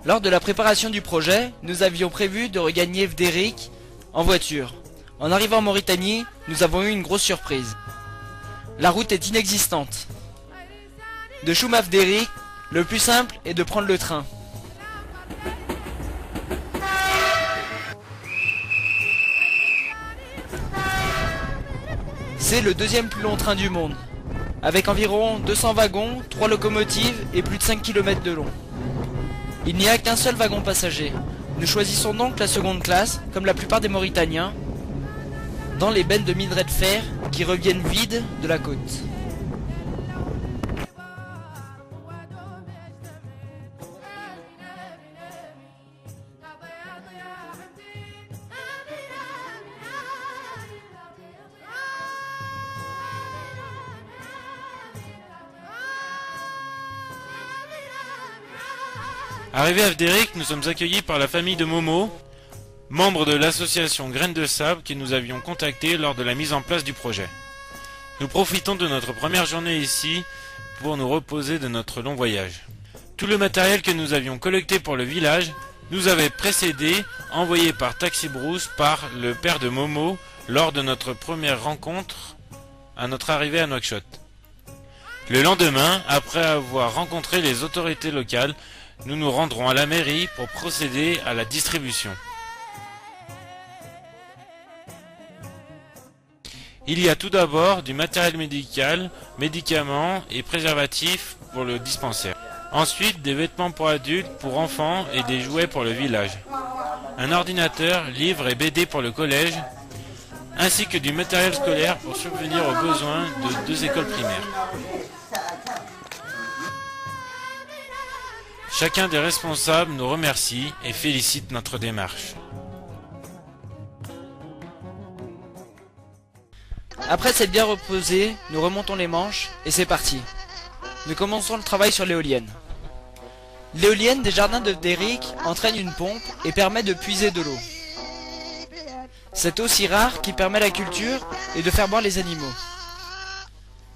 Lors de la préparation du projet, nous avions prévu de regagner Vderik en voiture. En arrivant en Mauritanie, nous avons eu une grosse surprise. La route est inexistante. De Choum à Vderik, le plus simple est de prendre le train. C'est le deuxième plus long train du monde, avec environ 200 wagons, 3 locomotives et plus de 5 km de long. Il n'y a qu'un seul wagon passager. Nous choisissons donc la seconde classe, comme la plupart des Mauritaniens, dans les bennes de minerais de fer qui reviennent vides de la côte. Arrivé à Vderik, nous sommes accueillis par la famille de Momo, membre de l'association Graines de Sable que nous avions contacté lors de la mise en place du projet. Nous profitons de notre première journée ici pour nous reposer de notre long voyage. Tout le matériel que nous avions collecté pour le village nous avait précédé, envoyé par Taxi Brousse par le père de Momo lors de notre première rencontre à notre arrivée à Nouakchott. Le lendemain, après avoir rencontré les autorités locales, nous nous rendrons à la mairie pour procéder à la distribution. Il y a tout d'abord du matériel médical, médicaments et préservatifs pour le dispensaire. Ensuite, des vêtements pour adultes, pour enfants et des jouets pour le village. Un ordinateur, livres et BD pour le collège, ainsi que du matériel scolaire pour subvenir aux besoins de 2 écoles primaires. Chacun des responsables nous remercie et félicite notre démarche. Après s'être bien reposé, nous remontons les manches et c'est parti. Nous commençons le travail sur l'éolienne. L'éolienne des jardins de Vderik entraîne une pompe et permet de puiser de l'eau. Cette eau si rare qui permet la culture et de faire boire les animaux.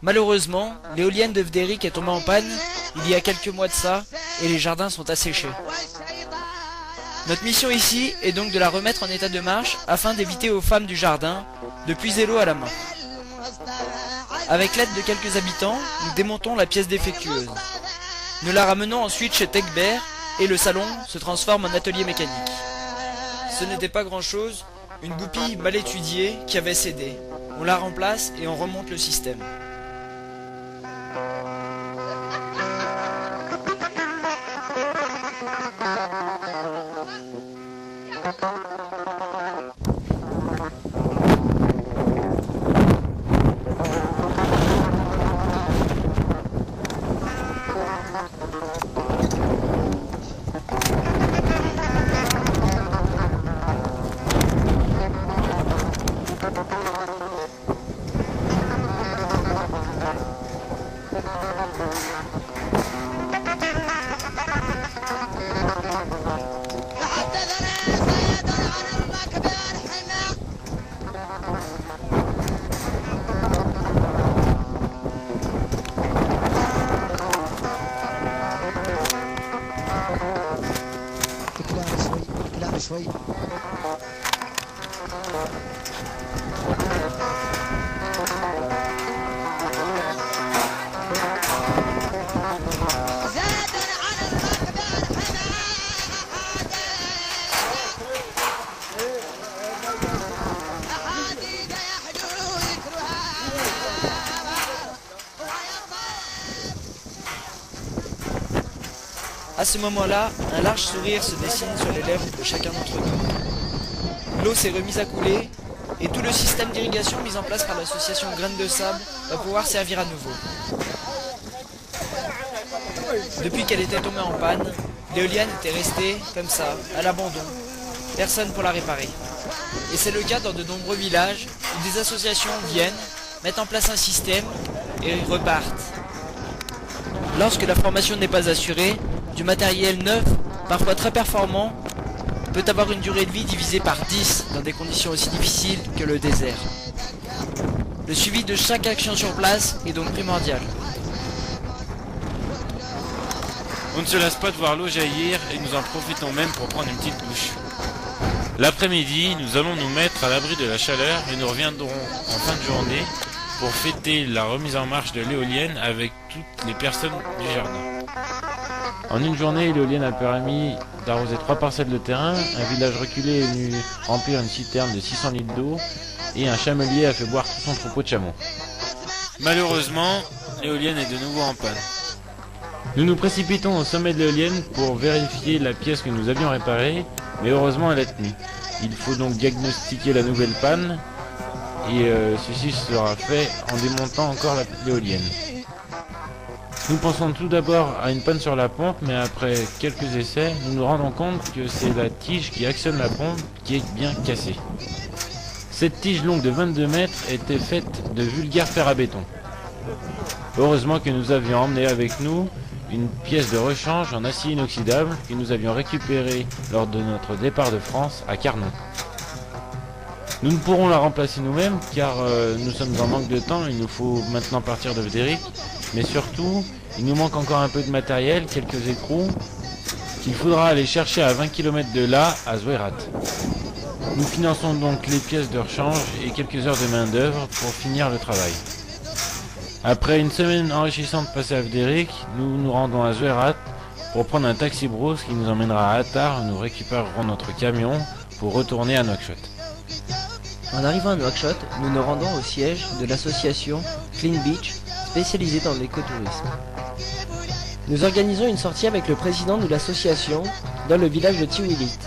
Malheureusement, l'éolienne de Vderik est tombée en panne il y a quelques mois de ça et les jardins sont asséchés. Notre mission ici est donc de la remettre en état de marche afin d'éviter aux femmes du jardin de puiser l'eau à la main. Avec l'aide de quelques habitants, nous démontons la pièce défectueuse. Nous la ramenons ensuite chez Tekber et le salon se transforme en atelier mécanique. Ce n'était pas grand chose, une goupille mal étudiée qui avait cédé. On la remplace et on remonte le système. شوي. À ce moment-là, un large sourire se dessine sur les lèvres de chacun d'entre nous. L'eau s'est remise à couler et tout le système d'irrigation mis en place par l'association Graines de Sable va pouvoir servir à nouveau. Depuis qu'elle était tombée en panne, l'éolienne était restée, comme ça, à l'abandon. Personne pour la réparer. Et c'est le cas dans de nombreux villages où des associations viennent, mettent en place un système et repartent. Lorsque la formation n'est pas assurée, du matériel neuf, parfois très performant, peut avoir une durée de vie divisée par 10 dans des conditions aussi difficiles que le désert. Le suivi de chaque action sur place est donc primordial. On ne se lasse pas de voir l'eau jaillir et nous en profitons même pour prendre une petite douche. L'après-midi, nous allons nous mettre à l'abri de la chaleur et nous reviendrons en fin de journée pour fêter la remise en marche de l'éolienne avec toutes les personnes du jardin. En une journée, l'éolienne a permis d'arroser 3 parcelles de terrain, un village reculé est venu remplir une citerne de 600 litres d'eau et un chamelier a fait boire tout son troupeau de chameaux. Malheureusement, l'éolienne est de nouveau en panne. Nous nous précipitons au sommet de l'éolienne pour vérifier la pièce que nous avions réparée, mais heureusement elle est tenue. Il faut donc diagnostiquer la nouvelle panne et ceci sera fait en démontant encore l'éolienne. Nous pensons tout d'abord à une panne sur la pompe, mais après quelques essais, nous nous rendons compte que c'est la tige qui actionne la pompe qui est bien cassée. Cette tige longue de 22 mètres était faite de vulgaire fer à béton. Heureusement que nous avions emmené avec nous une pièce de rechange en acier inoxydable que nous avions récupérée lors de notre départ de France à Carnon. Nous ne pourrons la remplacer nous-mêmes car nous sommes en manque de temps, il nous faut maintenant partir de Vdéric, mais surtout il nous manque encore un peu de matériel, quelques écrous qu'il faudra aller chercher à 20 km de là, à Zouérat. Nous finançons donc les pièces de rechange et quelques heures de main d'œuvre pour finir le travail. Après une semaine enrichissante passée à Vdéric, nous nous rendons à Zouérat pour prendre un taxi brousse qui nous emmènera à Attar où nous récupérerons notre camion pour retourner à Nouakchott. En arrivant à Nouakchott, nous nous rendons au siège de l'association Clean Beach, spécialisée dans l'écotourisme. Nous organisons une sortie avec le président de l'association dans le village de Tiwilit.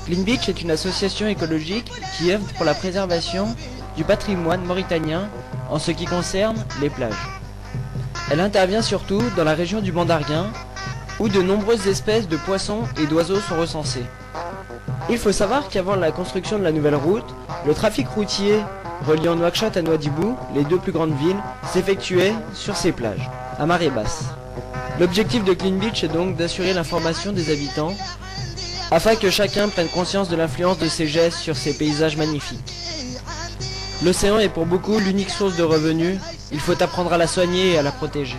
Clean Beach est une association écologique qui œuvre pour la préservation du patrimoine mauritanien en ce qui concerne les plages. Elle intervient surtout dans la région du Bandarguin, où de nombreuses espèces de poissons et d'oiseaux sont recensées. Il faut savoir qu'avant la construction de la nouvelle route, le trafic routier reliant Nouakchott à Nouadhibou, les deux plus grandes villes, s'effectuait sur ces plages, à marée basse. L'objectif de Clean Beach est donc d'assurer l'information des habitants, afin que chacun prenne conscience de l'influence de ses gestes sur ces paysages magnifiques. L'océan est pour beaucoup l'unique source de revenus, il faut apprendre à la soigner et à la protéger.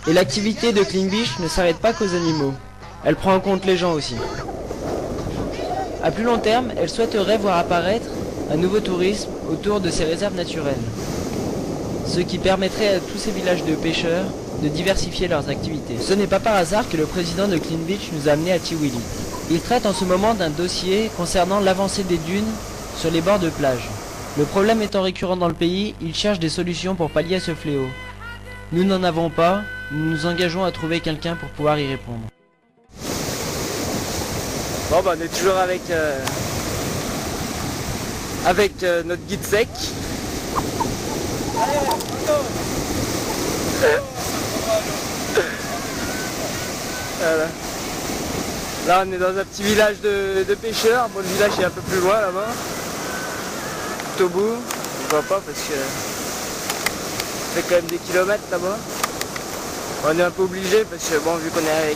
Et l'activité de Clean Beach ne s'arrête pas qu'aux animaux, elle prend en compte les gens aussi. À plus long terme, elle souhaiterait voir apparaître un nouveau tourisme autour de ces réserves naturelles, ce qui permettrait à tous ces villages de pêcheurs de diversifier leurs activités. Ce n'est pas par hasard que le président de Clean Beach nous a amenés à Tiwilit. Il traite en ce moment d'un dossier concernant l'avancée des dunes sur les bords de plage. Le problème étant récurrent dans le pays, il cherche des solutions pour pallier à ce fléau. Nous n'en avons pas, nous nous engageons à trouver quelqu'un pour pouvoir y répondre. Bon bah on est toujours avec notre guide sec. Voilà. Là on est dans un petit village de pêcheurs. Bon, le village est un peu plus loin là-bas. Tout au bout, je vois pas parce que ça fait quand même des kilomètres là-bas. On est un peu obligé parce que bon, vu qu'on est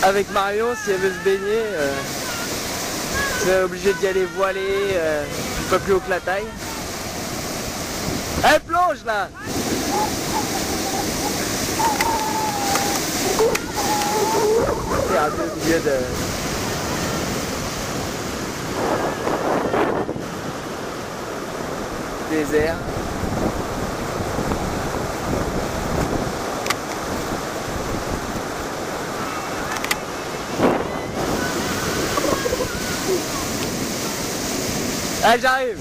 avec Marion, si elle veut se baigner, c'est obligé d'y aller voiler un peu plus haut que la taille. Elle plonge là. C'est un peu au milieu de... désert. Ah, j'arrive.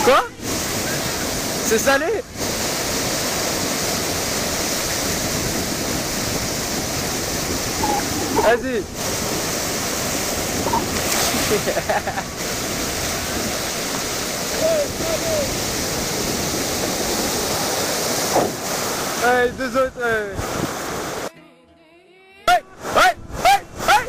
Quoi? C'est salé? Vas-y. Ouais, deux autres. Ouais, ouais, ouais, ouais.